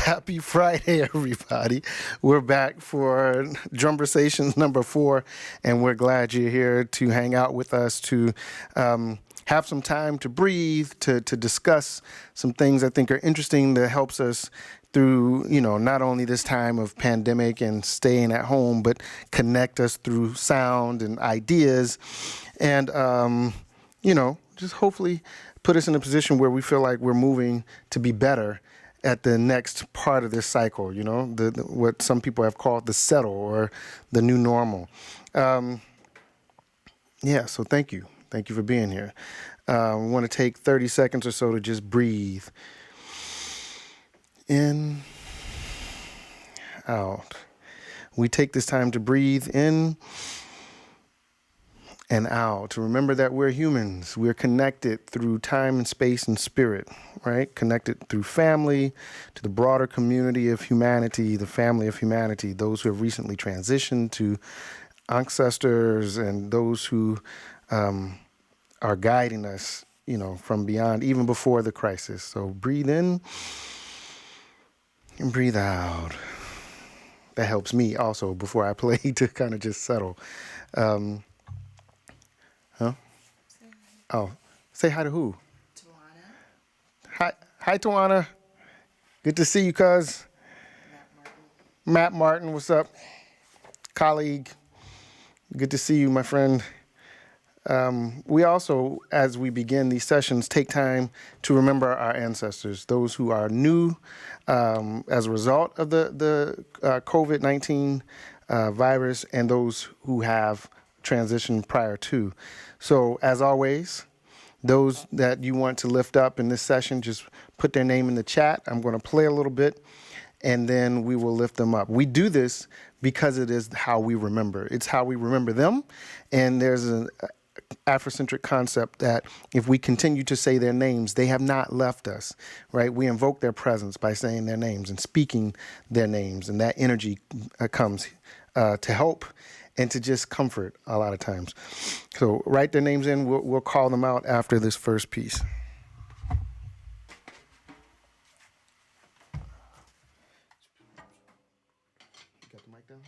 Happy Friday, everybody. We're back for Drumversations number 4, and we're glad you're here to hang out with us, to have some time to breathe, to discuss some things I think are interesting that helps us through, not only this time of pandemic and staying at home, but connect us through sound and ideas and, just hopefully put us in a position where we feel like we're moving to be better at the next part of this cycle, the what some people have called the settle or the new normal. So thank you. Thank you for being here. We want to take 30 seconds or so to just breathe. In, out. We take this time to breathe in and out, to remember that we're humans. We're connected through time and space and spirit, right? Connected through family, to the broader community of humanity, the family of humanity, those who have recently transitioned, to ancestors and those who are guiding us, from beyond, even before the crisis. So breathe in and breathe out. That helps me also before I play to kind of just settle. Oh, say hi to who? Tawana. Hi, Tawana. Good to see you, cuz. Matt Martin, what's up? Colleague. Good to see you, my friend. We also, as we begin these sessions, take time to remember our ancestors, those who are new as a result of the COVID-19 virus, and those who have transitioned prior to. So, as always, those that you want to lift up in this session, just put their name in the chat. I'm going to play a little bit, and then we will lift them up. We do this because it is how we remember. It's how we remember them, and there's an Afrocentric concept that if we continue to say their names, they have not left us, right? We invoke their presence by saying their names and speaking their names, and that energy comes to help and to just comfort a lot of times. So write their names in. We'll call them out after this first piece. You got the mic down?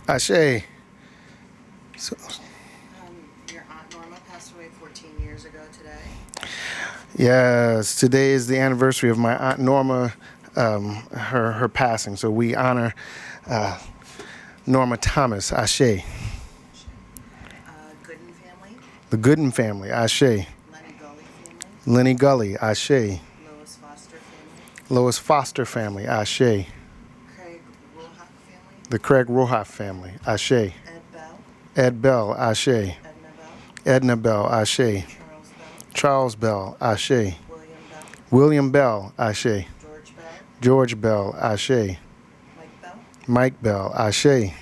Ashe. So, Your Aunt Norma passed away 14 years ago today. yes, today is the anniversary of my Aunt Norma, her passing. So we honor Norma Thomas. Ashe. Gooden family. The Gooden family. Ashe. Lenny Gully family. Lenny Gully. Ashe. Lois Foster family. Lois Foster family. Ashe. Craig Rohoff family. The Craig Rohoff family. Ashe. Ed Bell. Ed Bell. Ashe. Edna Bell. Edna Bell. Ashe. Charles Bell. Charles Bell. Ashe. William Bell. William Bell. Ashe. George Bell. George Bell. Ashe. Mike Bell. Mike Bell. Ashe. Danielle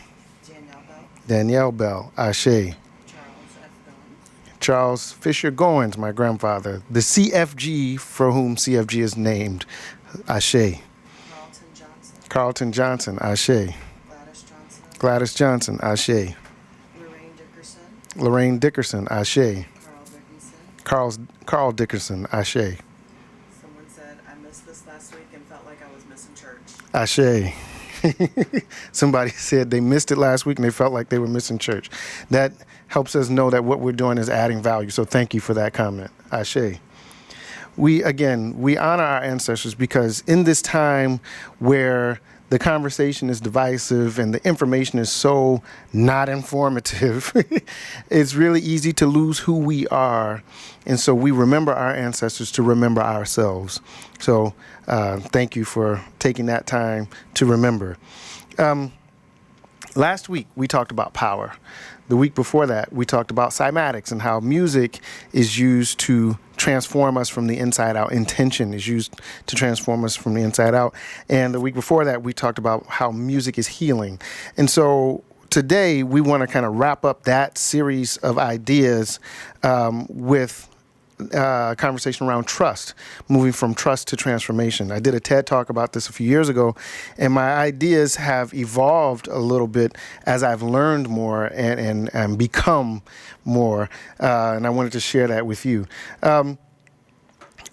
Bell. Danielle Bell. Ashe. Charles F. Goins. Charles Fisher Goins, my grandfather. The CFG for whom CFG is named. Ashe. Carlton Johnson. Carlton Johnson. Ashe. Gladys Johnson. Gladys Johnson. Ashe. Lorraine Dickerson. Lorraine Dickerson. Ashe. Carl Dickinson. Carl Dickerson. Ashe. Someone said, I missed this last week and felt like I was missing church. Ashe. Somebody said they missed it last week and they felt like they were missing church. That helps us know that what we're doing is adding value. So thank you for that comment. Ashe. We honor our ancestors because in this time where the conversation is divisive and the information is so not informative, it's really easy to lose who we are. And so we remember our ancestors to remember ourselves. So thank you for taking that time to remember. Last week, we talked about power. The week before that, we talked about cymatics and how music is used to transform us from the inside out. Intention is used to transform us from the inside out. And the week before that, we talked about how music is healing. And so today, we want to kind of wrap up that series of ideas with conversation around trust, moving from trust to transformation. I did a TED talk about this a few years ago, and my ideas have evolved a little bit as I've learned more and become more, and I wanted to share that with you.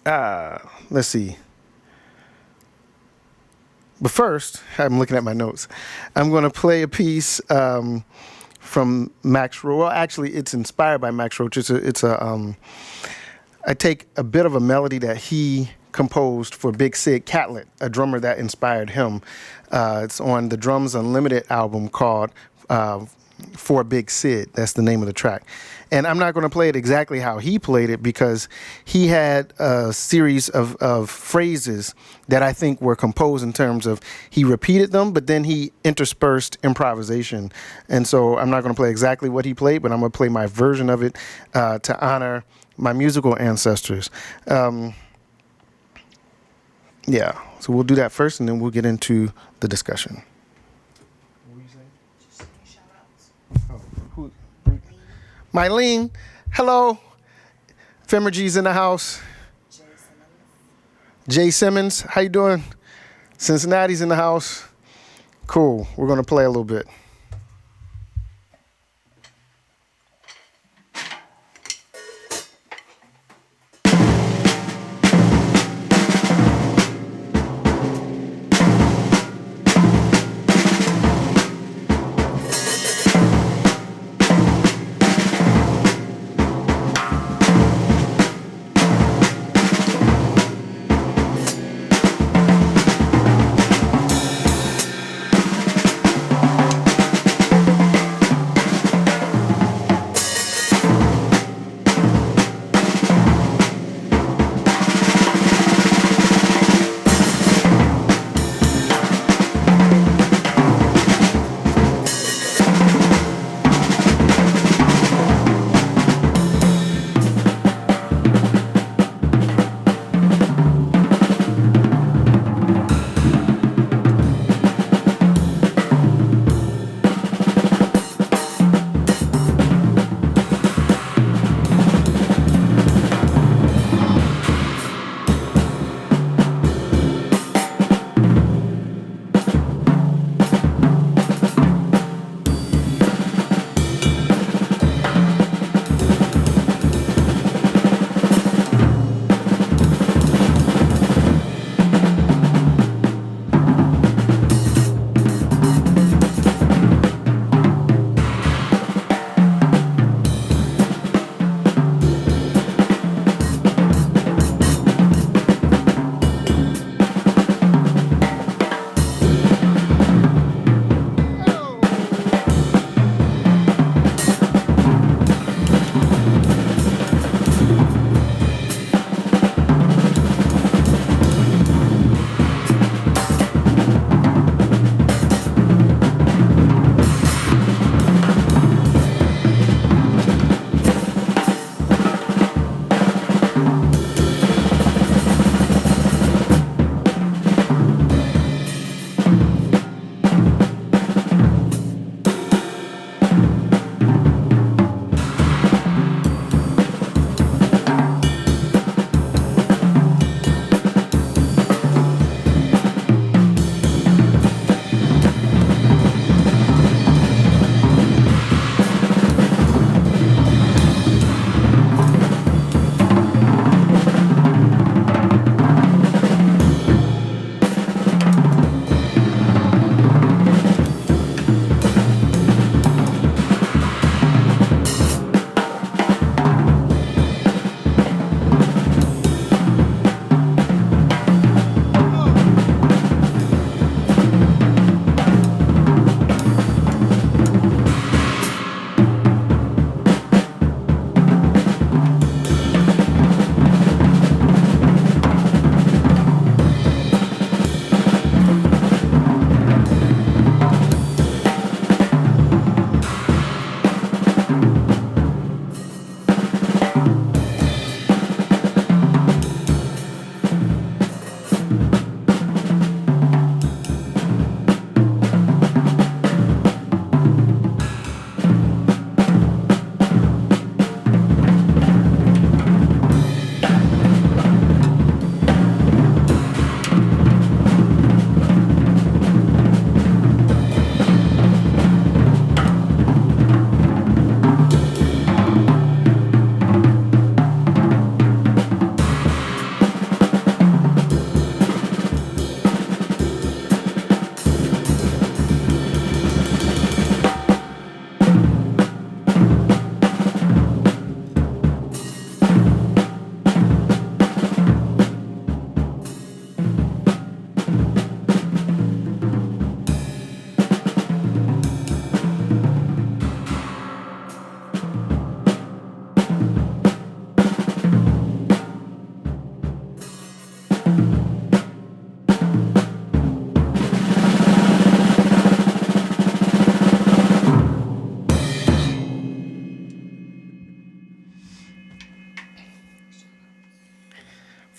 Let's see. But first, I'm looking at my notes. I'm going to play a piece from Max Roach. Well, actually, it's inspired by Max Roach. I take a bit of a melody that he composed for Big Sid Catlett, a drummer that inspired him. It's on the Drums Unlimited album called For Big Sid. That's the name of the track. And I'm not going to play it exactly how he played it because he had a series of phrases that I think were composed in terms of he repeated them, but then he interspersed improvisation. And so I'm not going to play exactly what he played, but I'm going to play my version of it to honor my musical ancestors. So we'll do that first, and then we'll get into the discussion. What were you saying? Just shout outs. Oh, who? Mylene, hello. Femergy's in the house. Jay Simmons, how you doing? Cincinnati's in the house. Cool. We're going to play a little bit.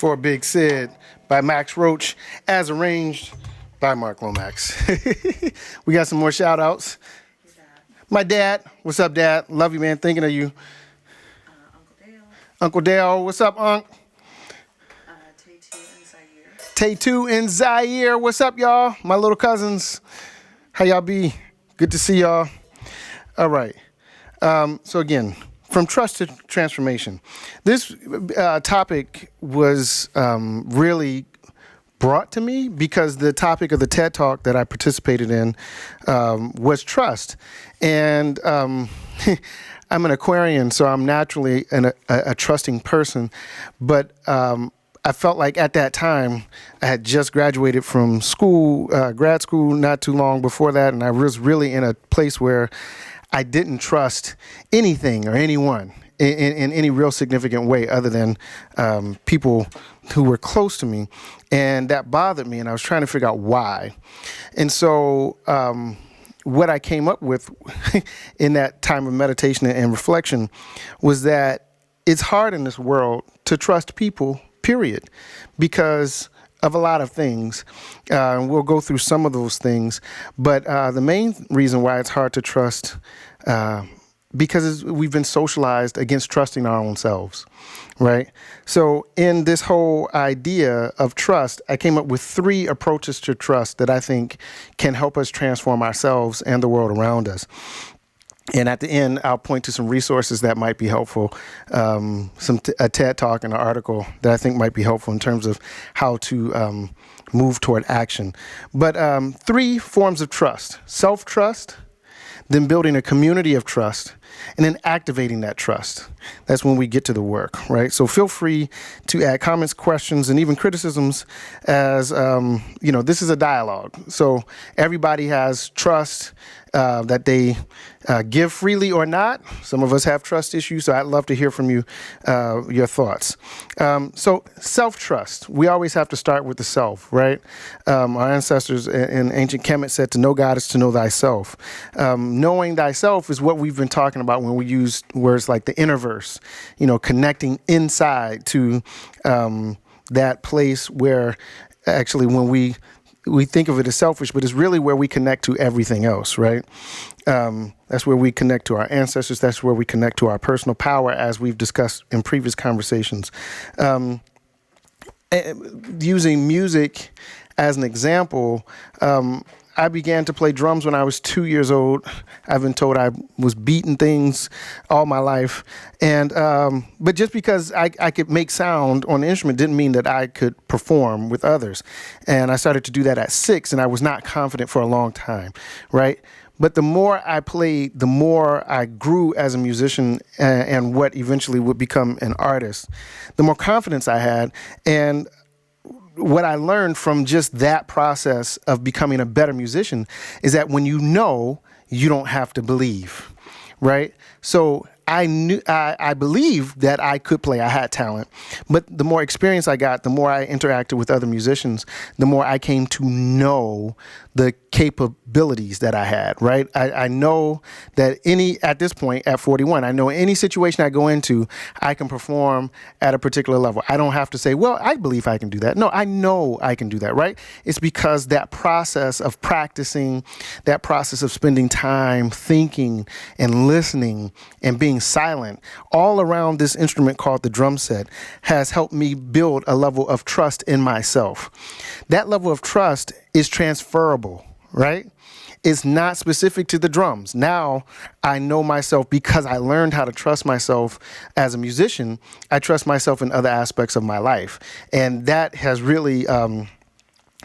for Big Sid by Max Roach, as arranged by Mark Lomax. We got some more shout outs. My dad, what's up, Dad? Love you, man. Thinking of you. Uncle Dale. Uncle Dale, what's up, Unc? Tay2 and Zaire. Tay2 and Zaire, what's up, y'all? My little cousins. How y'all be? Good to see y'all. All right. So again, from trust to transformation. This topic was really brought to me because the topic of the TED Talk that I participated in was trust. And I'm an Aquarian, so I'm naturally a trusting person. But I felt like at that time, I had just graduated from school, grad school, not too long before that, and I was really in a place where I didn't trust anything or anyone in any real significant way other than people who were close to me. And that bothered me, and I was trying to figure out why. And so what I came up with in that time of meditation and reflection was that it's hard in this world to trust people, period, because of a lot of things. We'll go through some of those things, but the main reason why it's hard to trust, because we've been socialized against trusting our own selves, right? So in this whole idea of trust, I came up with 3 approaches to trust that I think can help us transform ourselves and the world around us. And at the end, I'll point to some resources that might be helpful, a TED Talk and an article that I think might be helpful in terms of how to move toward action. But 3 forms of trust: self-trust, then building a community of trust, and then activating that trust. That's when we get to the work, right? So feel free to add comments, questions, and even criticisms as, this is a dialogue. So everybody has trust that they give freely or not. Some of us have trust issues, so I'd love to hear from you, your thoughts. So self-trust, we always have to start with the self, right? Our ancestors in ancient Kemet said to know God is to know thyself. Knowing thyself is what we've been talking about when we use words like the innerverse, connecting inside to that place where actually when we think of it as selfish, but it's really where we connect to everything else, right? That's where we connect to our ancestors. That's where we connect to our personal power, as we've discussed in previous conversations. Using music as an example, I began to play drums when I was 2 years old. I've been told I was beating things all my life. And but just because I could make sound on the instrument didn't mean that I could perform with others. And I started to do that at 6, and I was not confident for a long time, right? But the more I played, the more I grew as a musician and what eventually would become an artist, the more confidence I had. And what I learned from just that process of becoming a better musician is that when you know, you don't have to believe, right? So I believed that I could play. I had talent. But the more experience I got, the more I interacted with other musicians, the more I came to know the capabilities that I had, right? I know that at this point, at 41, I know any situation I go into, I can perform at a particular level. I don't have to say, well, I believe I can do that. No, I know I can do that, right? It's because that process of practicing, that process of spending time thinking and listening and being silent all around this instrument called the drum set has helped me build a level of trust in myself. That level of trust is transferable, right? It's not specific to the drums. Now I know myself because I learned how to trust myself as a musician. I trust myself in other aspects of my life. And that has really,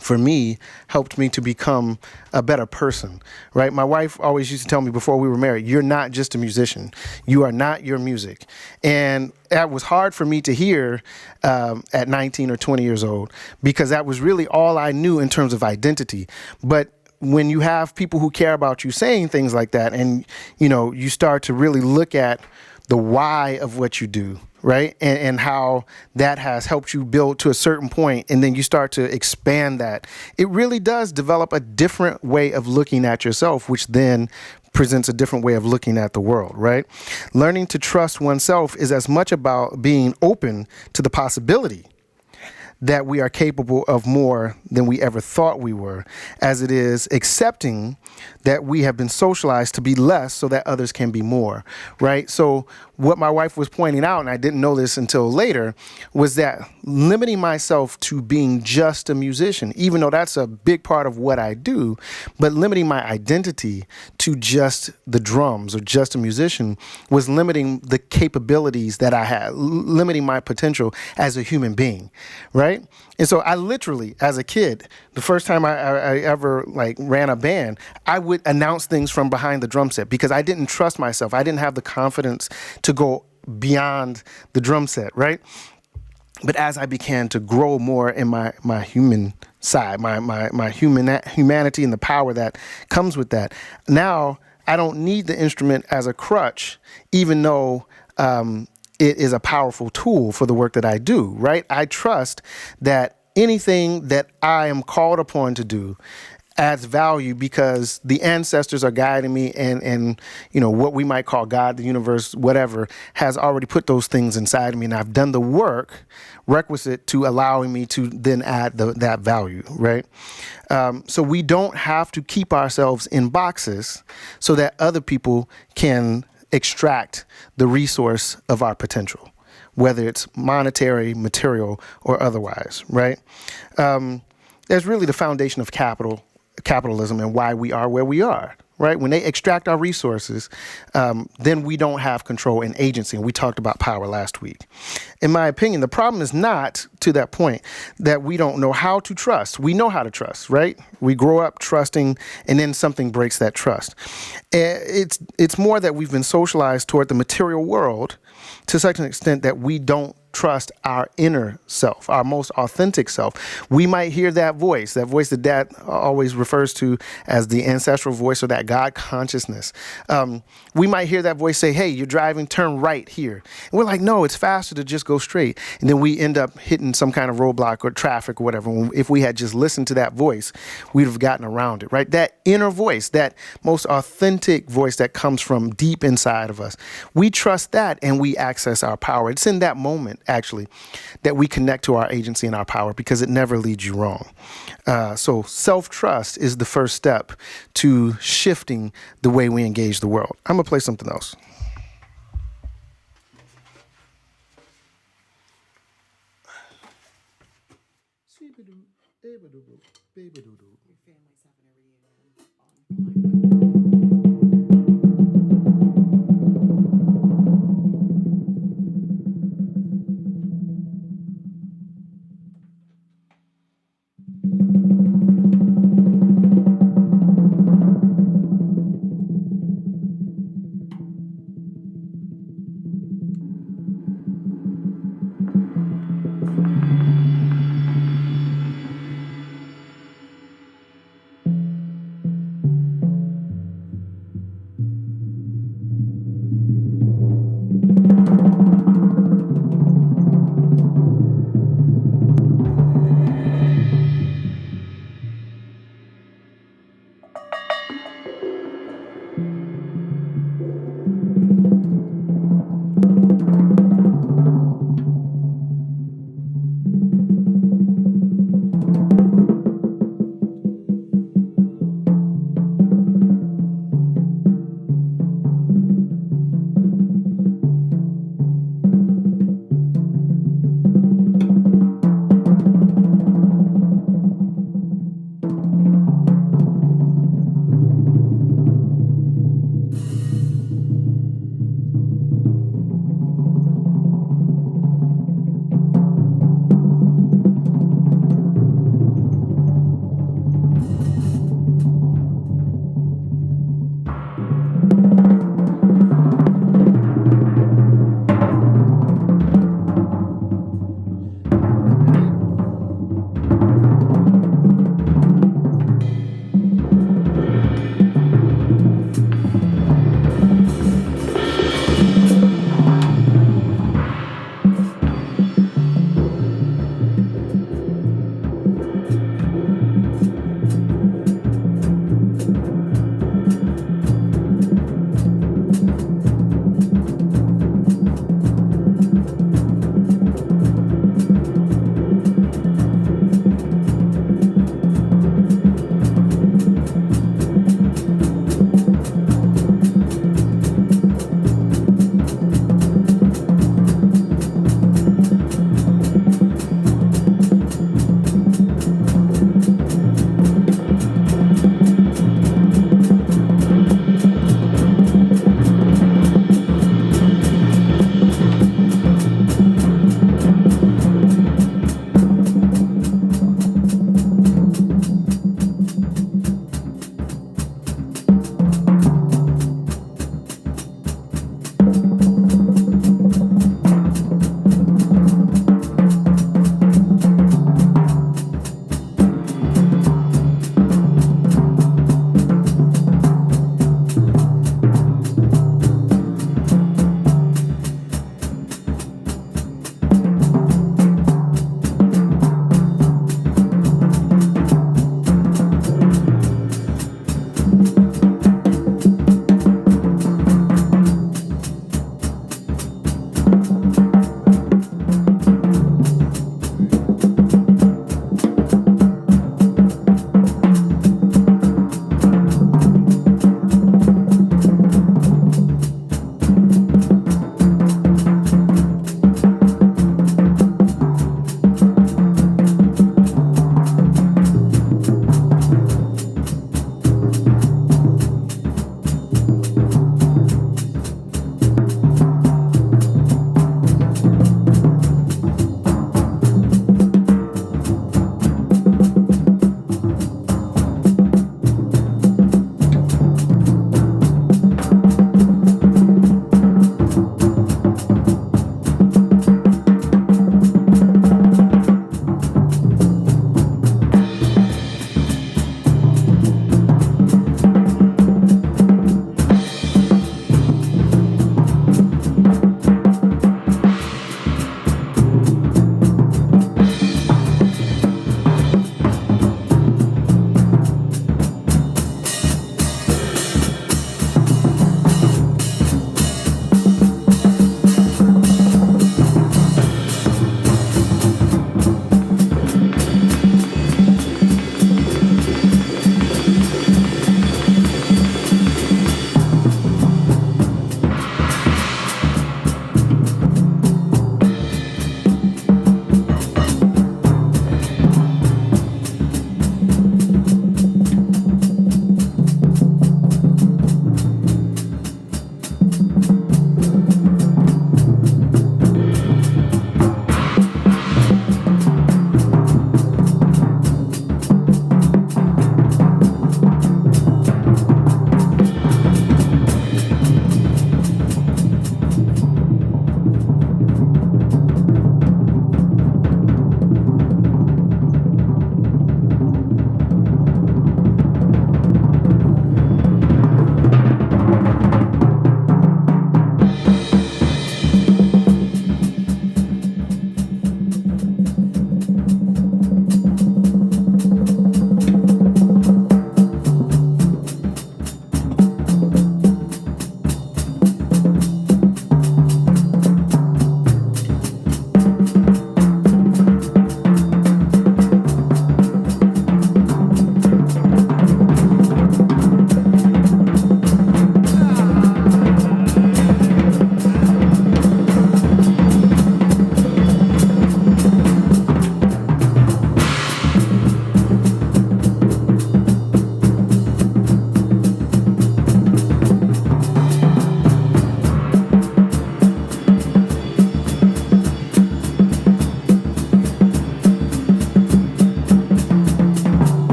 for me, helped me to become a better person, right? My wife always used to tell me before we were married, you're not just a musician. You are not your music. And that was hard for me to hear at 19 or 20 years old, because that was really all I knew in terms of identity. But when you have people who care about you saying things like that, and, you start to really look at the why of what you do, right? And how that has helped you build to a certain point, and then you start to expand that. It really does develop a different way of looking at yourself, which then presents a different way of looking at the world, right? Learning to trust oneself is as much about being open to the possibility that we are capable of more than we ever thought we were, as it is accepting that we have been socialized to be less so that others can be more, right? So what my wife was pointing out, and I didn't know this until later, was that limiting myself to being just a musician, even though that's a big part of what I do, but limiting my identity to just the drums or just a musician was limiting the capabilities that I had, limiting my potential as a human being, right? And so I literally, as a kid, the first time I ever like ran a band, I would announce things from behind the drum set because I didn't trust myself. I didn't have the confidence to go beyond the drum set, right? But as I began to grow more in my human side, my humanity and the power that comes with that, now I don't need the instrument as a crutch, even though it is a powerful tool for the work that I do, right? I trust that anything that I am called upon to do adds value because the ancestors are guiding me and you know what we might call God, the universe, whatever, has already put those things inside of me, and I've done the work requisite to allowing me to then add that value, right? So we don't have to keep ourselves in boxes so that other people can extract the resource of our potential, whether it's monetary, material, or otherwise, right? That's really the foundation of capitalism and why we are where we are, right? When they extract our resources, then we don't have control and agency. And we talked about power last week. In my opinion, the problem is not to that point that we don't know how to trust. We know how to trust, right? We grow up trusting, and then something breaks that trust. It's more that we've been socialized toward the material world to such an extent that we don't trust our inner self, our most authentic self. We might hear that voice that Dad always refers to as the ancestral voice or that God consciousness. We might hear that voice say, hey, you're driving, turn right here. And we're like, no, it's faster to just go straight. And then we end up hitting some kind of roadblock or traffic or whatever. If we had just listened to that voice, we'd have gotten around it, right? That inner voice, that most authentic voice that comes from deep inside of us. We trust that and we access our power. It's in that moment, actually, that we connect to our agency and our power because it never leads you wrong. So self-trust is the first step to shifting the way we engage the world. I'm going to play something else. Your family's having a reunion online.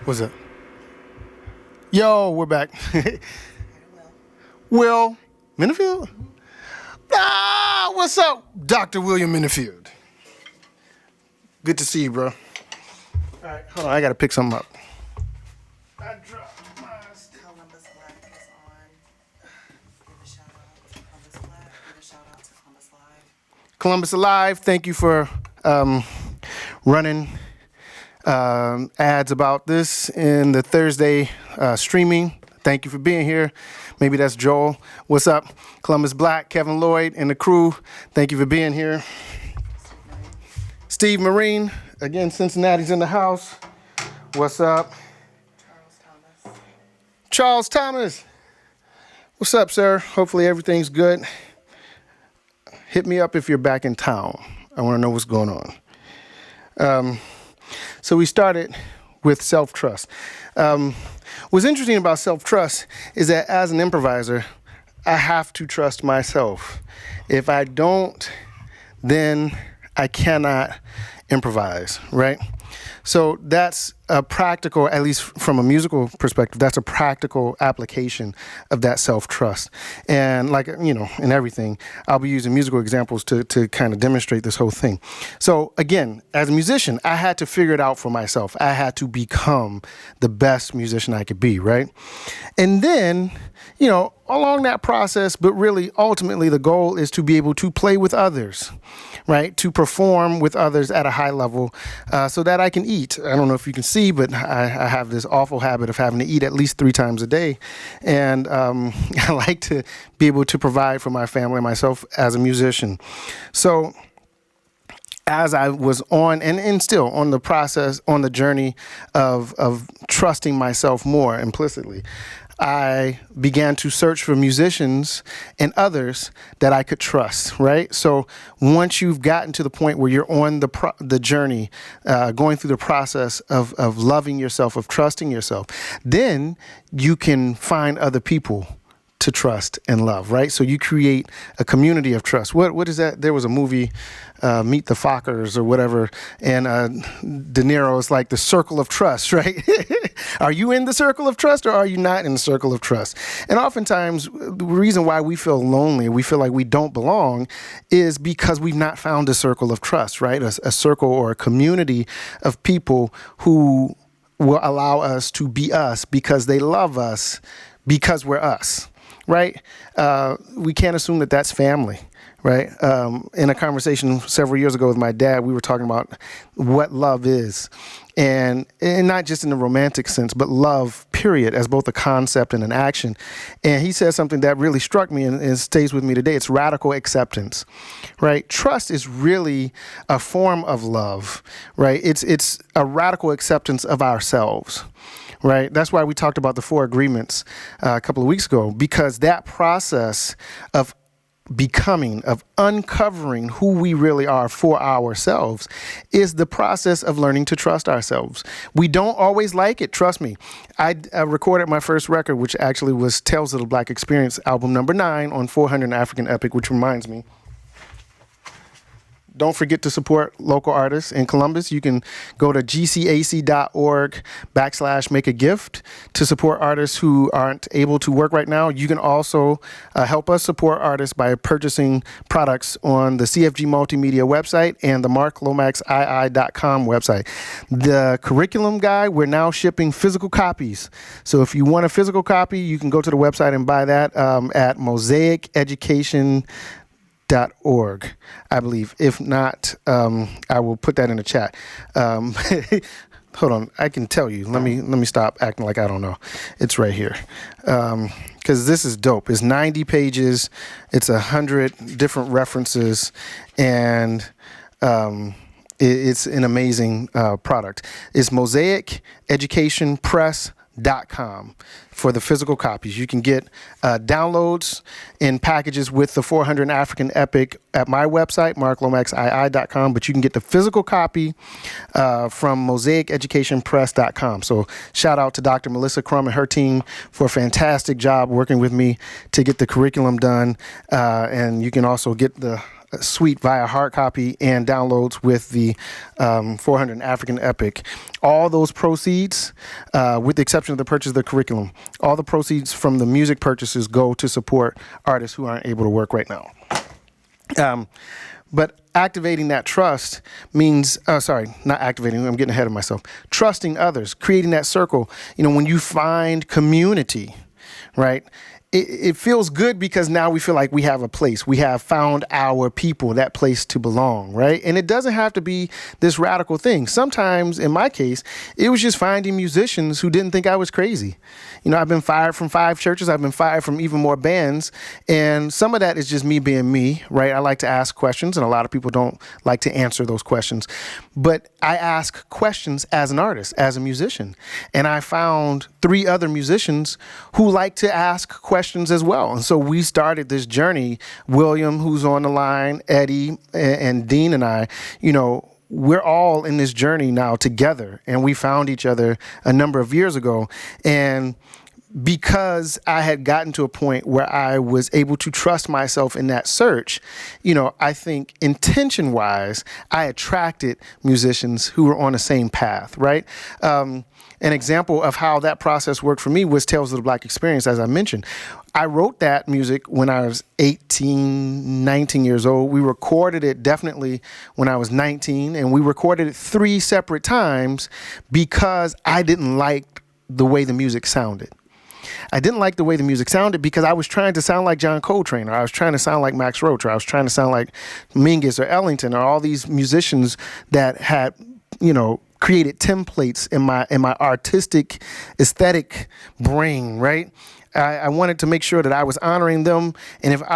What's up? Yo, we're back. Will. Will Minifield? Ah, what's up, Dr. William Minifield? Good to see you, bro. All right, hold on, I gotta pick something up. I dropped my stick. Columbus Black is on. Give a shout out to Columbus Black. Give a shout out to Columbus Live. Columbus Alive, thank you for running ads about this in the Thursday streaming. Thank you for being here. Maybe that's Joel. What's up? Columbus Black, Kevin Lloyd, and the crew. Thank you for being here. Steve Marine, again, Cincinnati's in the house. What's up? Charles Thomas. Charles Thomas. What's up, sir? Hopefully everything's good. Hit me up if you're back in town. I want to know what's going on. So we started with self-trust. What's interesting about self-trust is that as an improviser, I have to trust myself. If I don't, then I cannot improvise, right? So that's a practical, at least from a musical perspective, that's a practical application of that self-trust. And like, you know, in everything, I'll be using musical examples to kind of demonstrate this whole thing. So again, as a musician, I had to figure it out for myself. I had to become the best musician I could be, right? And then, you know, along that process, but really ultimately the goal is to be able to play with others, right? To perform with others at a high level so that I can eat. I don't know if you can see, but I have this awful habit of having to eat at least 3 times a day. And I like to be able to provide for my family and myself as a musician. So as I was on and still on the process, on the journey of trusting myself more implicitly, I began to search for musicians and others that I could trust, right? So once you've gotten to the point where you're on the journey, going through the process of loving yourself, of trusting yourself, then you can find other people to trust and love, right? So you create a community of trust. What is that? There was a movie, Meet the Fockers or whatever, and De Niro is like the circle of trust, right? Are you in the circle of trust or are you not in the circle of trust? And oftentimes the reason why we feel lonely, we feel like we don't belong, is because we've not found a circle of trust, right? A circle or a community of people who will allow us to be us because they love us because we're us. Right? We can't assume that that's family, right? In a conversation several years ago with my dad, we were talking about what love is. And not just in the romantic sense, but love, period, as both a concept and an action. And he said something that really struck me and stays with me today. It's radical acceptance, right? Trust is really a form of love, right? It's a radical acceptance of ourselves. Right. That's why we talked about the 4 agreements a couple of weeks ago, because that process of becoming, of uncovering who we really are for ourselves is the process of learning to trust ourselves. We don't always like it. Trust me. I recorded my first record, which actually was Tales of the Black Experience, album number 9 on 400 African Epic, which reminds me, don't forget to support local artists in Columbus. You can go to gcac.org/make-a-gift to support artists who aren't able to work right now. You can also help us support artists by purchasing products on the CFG Multimedia website and the marklomaxii.com website. The curriculum guide, we're now shipping physical copies. So if you want a physical copy, you can go to the website and buy that at mosaiceducation.org, I believe. If not, I will put that in the chat. Hold on, I can tell you. Let me stop acting like I don't know. It's right here. Because this is dope. It's 90 pages. It's 100 different references, and it's an amazing product. It's mosaiceducationpress.com for the physical copies. You can get downloads in packages with the 400 African Epic at my website, marklomaxii.com, but you can get the physical copy from mosaiceducationpress.com. So shout out to Dr. Melissa Crum and her team for a fantastic job working with me to get the curriculum done. And you can also get the suite via hard copy and downloads with the 400 African Epic. All those proceeds, with the exception of the purchase of the curriculum, all the proceeds from the music purchases go to support artists who aren't able to work right now. But activating that trust means, not activating, I'm getting ahead of myself. Trusting others, creating that circle. When you find community, right? It feels good because now we feel like we have a place. We have found our people, that place to belong, right? And it doesn't have to be this radical thing. Sometimes, in my case, it was just finding musicians who didn't think I was crazy. I've been fired from 5 churches. I've been fired from even more bands. And some of that is just me being me, right? I like to ask questions, and a lot of people don't like to answer those questions. But I ask questions as an artist, as a musician. And I found 3 other musicians who like to ask questions as well. And so we started this journey. William, who's on the line, Eddie, and Dean and I, we're all in this journey now together, and we found each other a number of years ago. And because I had gotten to a point where I was able to trust myself in that search, I think intention-wise, I attracted musicians who were on the same path, right? An example of how that process worked for me was Tales of the Black Experience, as I mentioned. I wrote that music when I was 18, 19 years old. We recorded it definitely when I was 19, and we recorded it 3 separate times because I didn't like the way the music sounded. I didn't like the way the music sounded because I was trying to sound like John Coltrane, or I was trying to sound like Max Roach, or I was trying to sound like Mingus or Ellington, or all these musicians that had, created templates in my artistic aesthetic brain, right? I wanted to make sure that I was honoring them, and by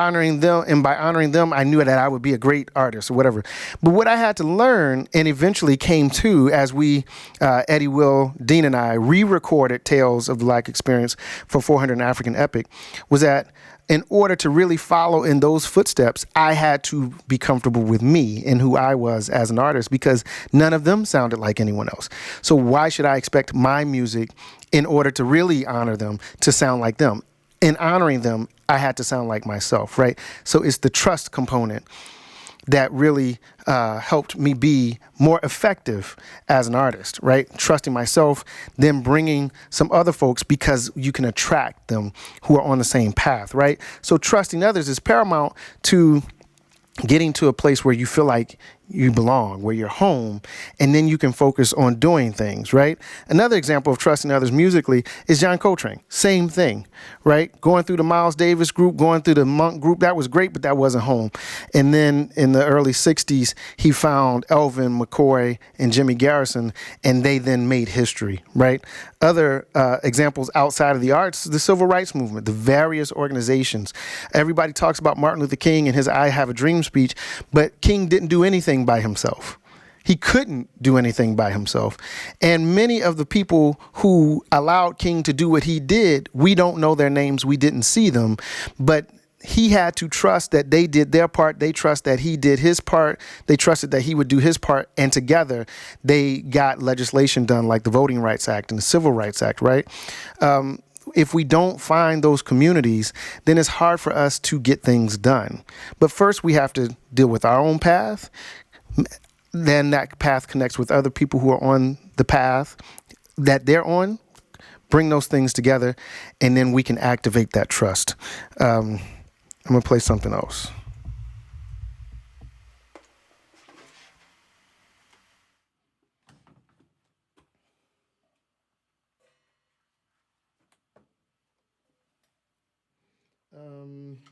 honoring them, I knew that I would be a great artist or whatever. But what I had to learn, and eventually came to, as we, Eddie, Will, Dean, and I re-recorded Tales of the Black Experience for 400 African Epic, was that in order to really follow in those footsteps, I had to be comfortable with me and who I was as an artist, because none of them sounded like anyone else. So why should I expect my music, in order to really honor them, to sound like them? In honoring them, I had to sound like myself, right? So it's the trust component that really helped me be more effective as an artist, right? Trusting myself, then bringing some other folks, because you can attract them who are on the same path, right? So trusting others is paramount to getting to a place where you feel like you belong, where you're home, and then you can focus on doing things, right? Another example of trusting others musically is John Coltrane. Same thing, right? Going through the Miles Davis group, going through the Monk group, that was great, but that wasn't home. And then in the early 60s, he found Elvin, McCoy, and Jimmy Garrison, and they then made history, right? Other examples outside of the arts, the civil rights movement, the various organizations. Everybody talks about Martin Luther King and his I Have a Dream speech, but King didn't do anything by himself. He couldn't do anything by himself. And many of the people who allowed King to do what he did, we don't know their names, we didn't see them, but he had to trust that they did their part. They trust that he did his part. They trusted that he would do his part. And together they got legislation done, like the Voting Rights Act and the Civil Rights Act, right? If we don't find those communities, then it's hard for us to get things done. But first we have to deal with our own path. Then that path connects with other people who are on the path that they're on. Bring those things together, and then we can activate that trust. I'm going to play something else.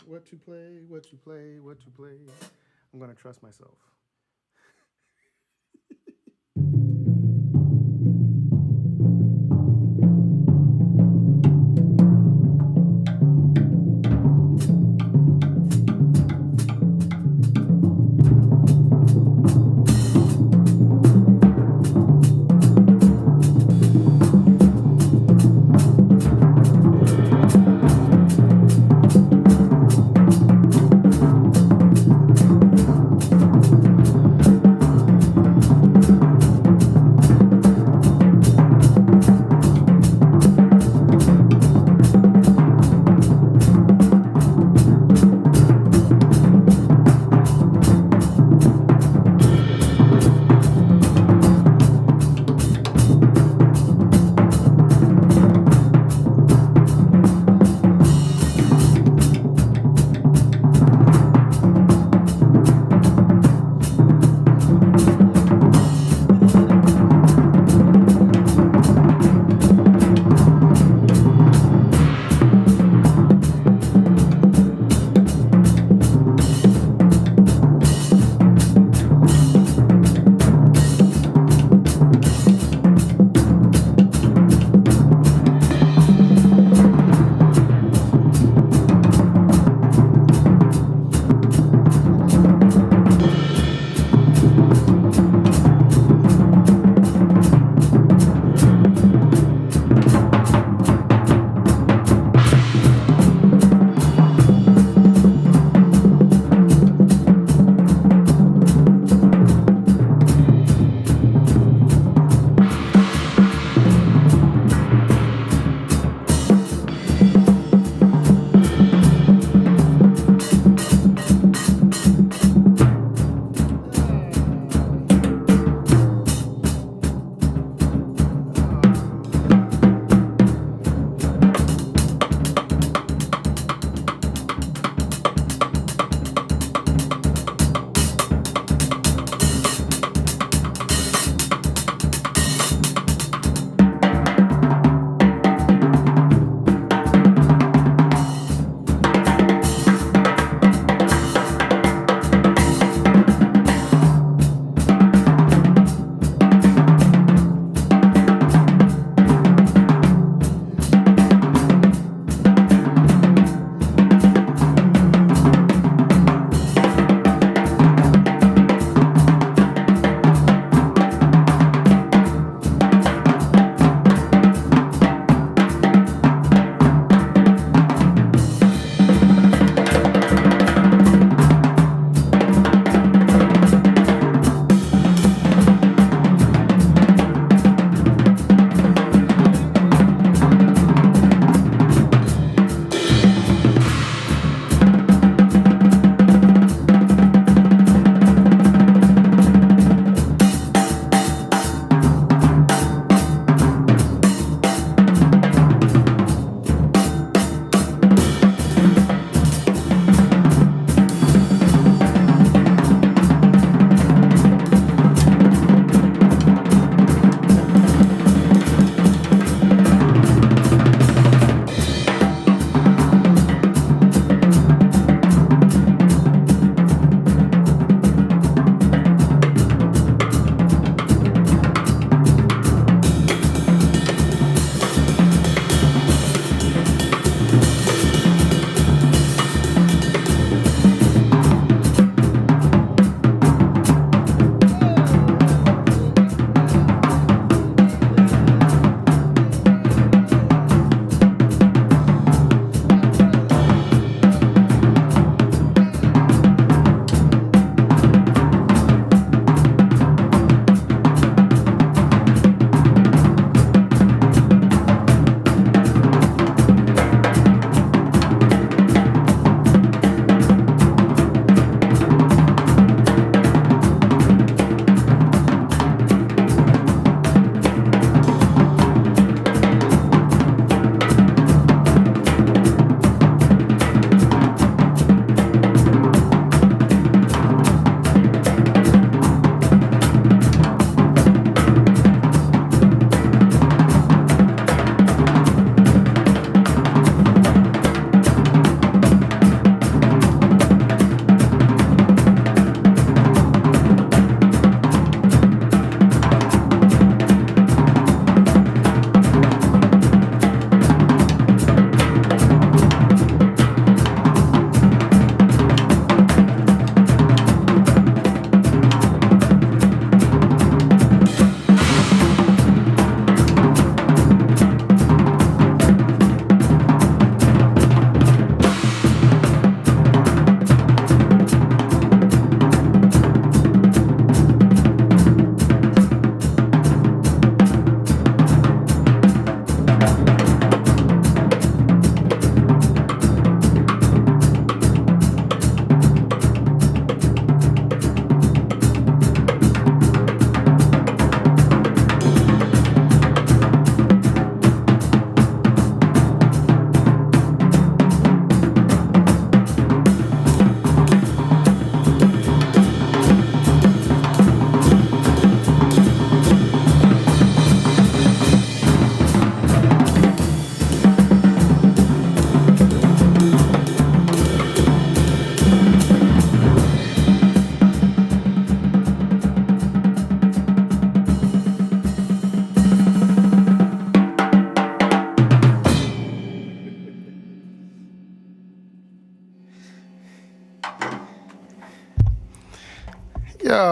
What to play. I'm going to trust myself.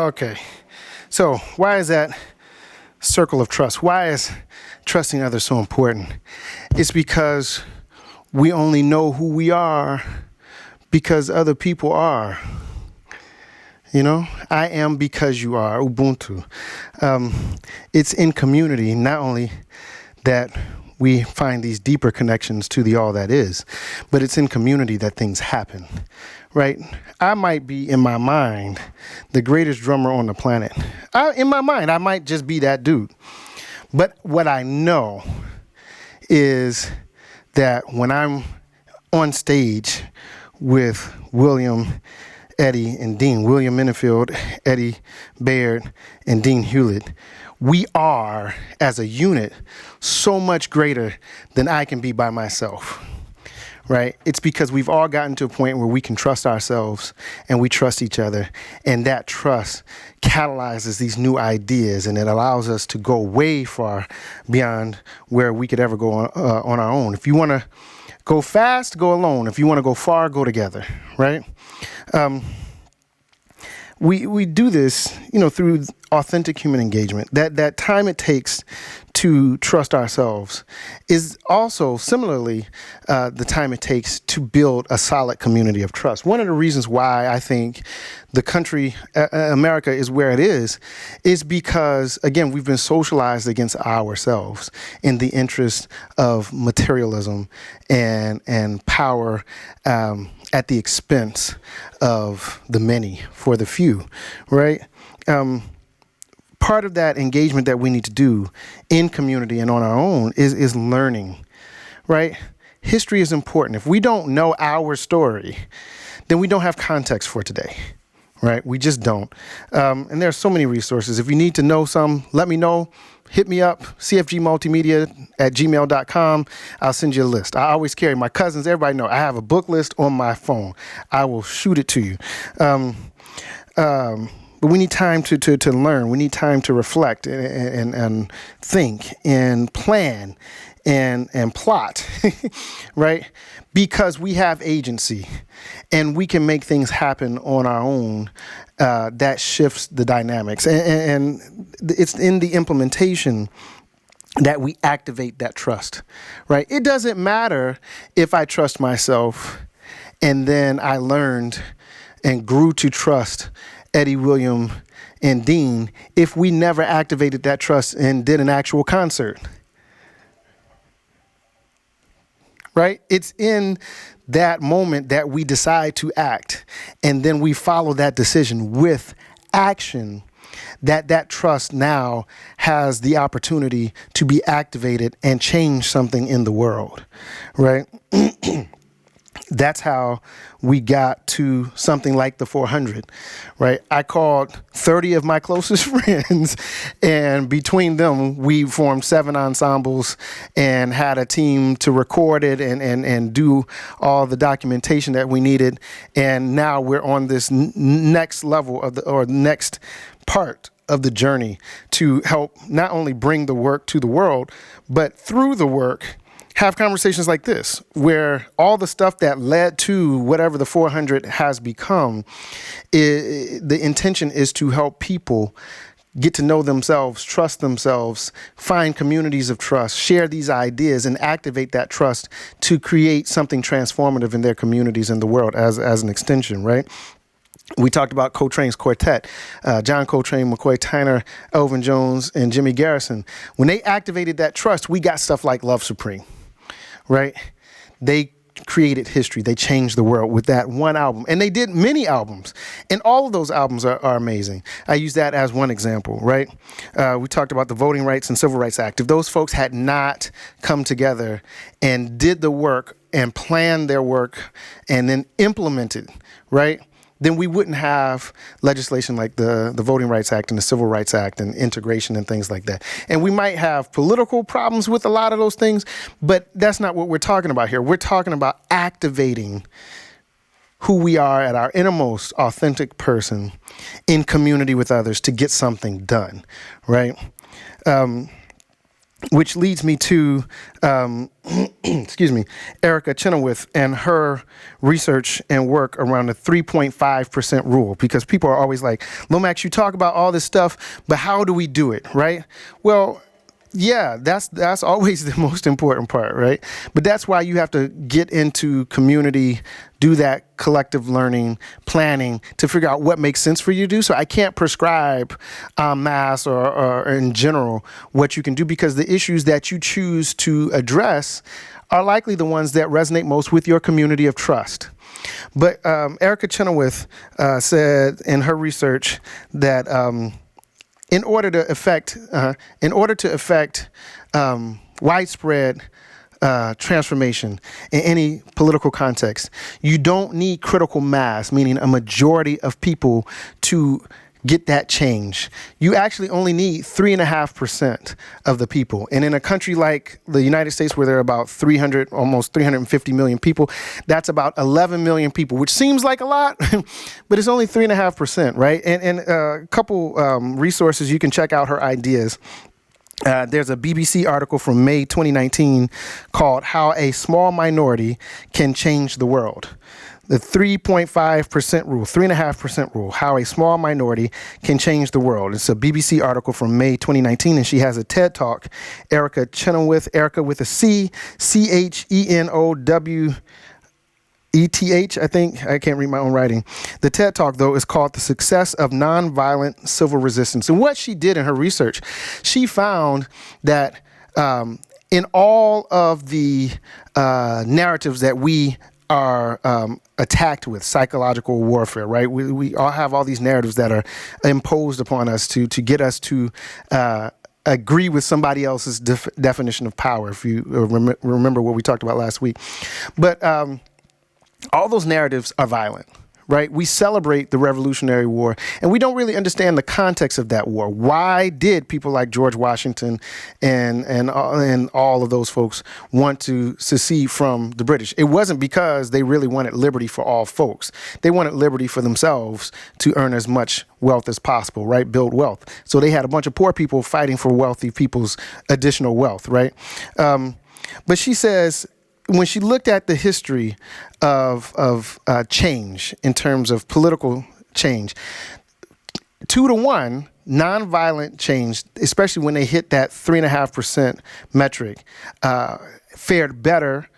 Okay. So why is that circle of trust? Why is trusting others so important? It's because we only know who we are because other people are. You know, I am because you are, Ubuntu. It's in community, not only that we find these deeper connections to the all that is, but it's in community that things happen, right? I might be, in my mind, the greatest drummer on the planet. In my mind, I might just be that dude. But what I know is that when I'm on stage with William, Eddie, and Dean, William Minifield, Eddie Baird, and Dean Hewlett, we are, as a unit, so much greater than I can be by myself, right? It's because we've all gotten to a point where we can trust ourselves and we trust each other, and that trust catalyzes these new ideas, and it allows us to go way far beyond where we could ever go on our own. If you want to go fast, go alone. If you want to go far, go together, right? We do this, through authentic human engagement. That time it takes to trust ourselves is also similarly the time it takes to build a solid community of trust. One of the reasons why I think the country, America, is where it is because, again, we've been socialized against ourselves in the interest of materialism and power at the expense of the many for the few, right? Part of that engagement that we need to do in community and on our own is learning, right? History is important. If we don't know our story, then we don't have context for today, right? We just don't. And there are so many resources. If you need to know some, let me know. Hit me up, cfgmultimedia@gmail.com. I'll send you a list. I always carry my cousins. Everybody know I have a book list on my phone. I will shoot it to you. But we need time to learn. We need time to reflect and think and plan and plot, right? Because we have agency and we can make things happen on our own. That shifts the dynamics. And it's in the implementation that we activate that trust, right? It doesn't matter if I trust myself and then I learned and grew to trust Eddie, William, and Dean if we never activated that trust and did an actual concert. Right? It's in that moment that we decide to act, and then we follow that decision with action, that trust now has the opportunity to be activated and change something in the world, right? That's how we got to something like the 400, right? I called 30 of my closest friends, and between them, we formed 7 ensembles and had a team to record it and do all the documentation that we needed. And now we're on this next level or next part of the journey to help not only bring the work to the world, but through the work, have conversations like this, where all the stuff that led to whatever the 400 has become, the intention is to help people get to know themselves, trust themselves, find communities of trust, share these ideas, and activate that trust to create something transformative in their communities and the world as an extension, right? We talked about Coltrane's quartet, John Coltrane, McCoy Tyner, Elvin Jones, and Jimmy Garrison. When they activated that trust, we got stuff like Love Supreme. Right? They created history. They changed the world with that one album. And they did many albums. And all of those albums are amazing. I use that as one example, right? We talked about the Voting Rights and Civil Rights Act. If those folks had not come together and did the work and planned their work and then implemented, right? Then we wouldn't have legislation like the Voting Rights Act and the Civil Rights Act and integration and things like that. And we might have political problems with a lot of those things, but that's not what we're talking about here. We're talking about activating who we are at our innermost authentic person in community with others to get something done, right? Which leads me to excuse me, Erica Chenoweth and her research and work around the 3.5% rule, because people are always like, Lomax, you talk about all this stuff, but how do we do it, right? Well, yeah, that's always the most important part, right? But that's why you have to get into community, do that collective learning, planning to figure out what makes sense for you to do. So I can't prescribe mass or in general what you can do, because the issues that you choose to address are likely the ones that resonate most with your community of trust. But Erica Chenoweth said in her research that in order to affect widespread transformation in any political context, you don't need critical mass, meaning a majority of people to get that change. You actually only need 3.5% of the people. And in a country like the United States, where there are about almost 350 million people, that's about 11 million people, which seems like a lot, but it's only 3.5%, right? And a couple resources you can check out her ideas. There's a BBC article from May 2019 called "How a Small Minority Can Change the World." The 3.5% rule, 3.5% rule, how a small minority can change the world. It's a BBC article from May 2019, and she has a TED Talk. Erica Chenoweth, Erica with a C, Chenoweth, I think. I can't read my own writing. The TED Talk, though, is called "The Success of Nonviolent Civil Resistance." And what she did in her research, she found that in all of the narratives that we are attacked with, psychological warfare, right? We all have all these narratives that are imposed upon us to get us to agree with somebody else's definition of power, if you remember what we talked about last week. But all those narratives are violent, right? We celebrate the Revolutionary War, and we don't really understand the context of that war. Why did people like George Washington and all of those folks want to secede from the British? It wasn't because they really wanted liberty for all folks. They wanted liberty for themselves to earn as much wealth as possible, right? Build wealth. So they had a bunch of poor people fighting for wealthy people's additional wealth, right? But she says, when she looked at the history of change in terms of political change, 2-to-1, nonviolent change, especially when they hit that 3.5% metric, fared better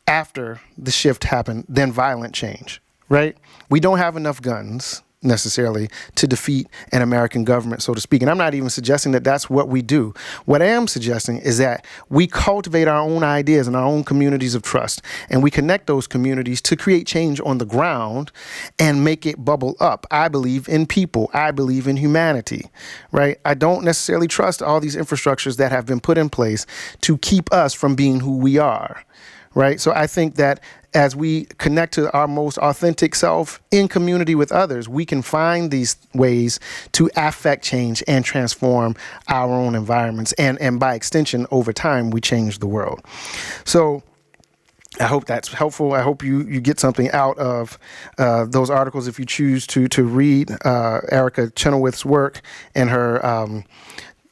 after the shift happened than violent change, right? We don't have enough guns necessarily to defeat an American government, so to speak. And I'm not even suggesting that that's what we do. What I am suggesting is that we cultivate our own ideas and our own communities of trust, and we connect those communities to create change on the ground and make it bubble up. I believe in people. I believe in humanity, right? I don't necessarily trust all these infrastructures that have been put in place to keep us from being who we are, right? So I think that as we connect to our most authentic self in community with others, we can find these ways to affect change and transform our own environments. And by extension, over time, we change the world. So I hope that's helpful. I hope you get something out of those articles if you choose to read Erica Chenoweth's work and her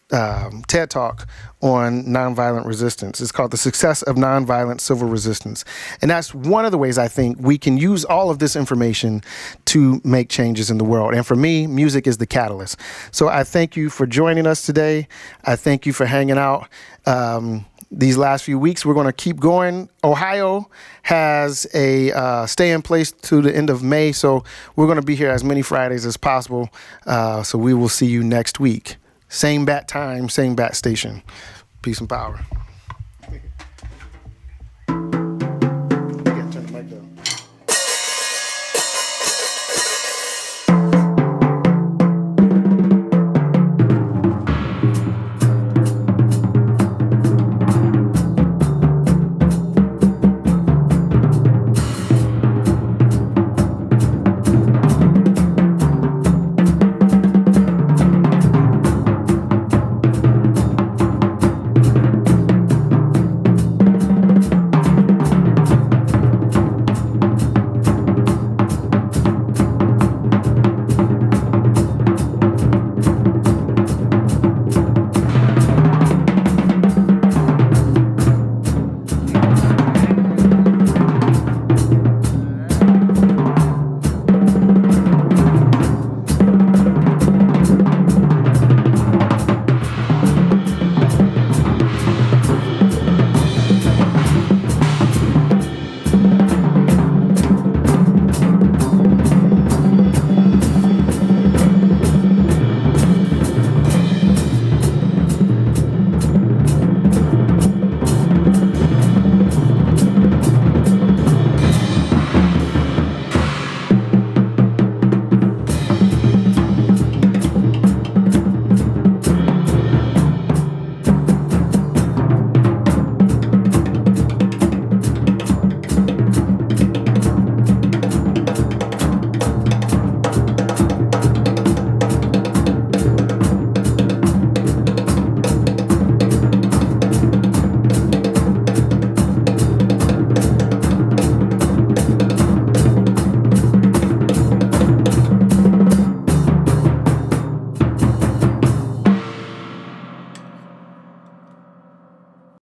TED Talk on nonviolent resistance. It's called "The Success of Nonviolent Civil Resistance." And that's one of the ways I think we can use all of this information to make changes in the world. And for me, music is the catalyst. So I thank you for joining us today. I thank you for hanging out these last few weeks. We're going to keep going. Ohio has a stay in place to the end of May. So we're going to be here as many Fridays as possible. So we will see you next week. Same bat time, same bat station. Peace and power.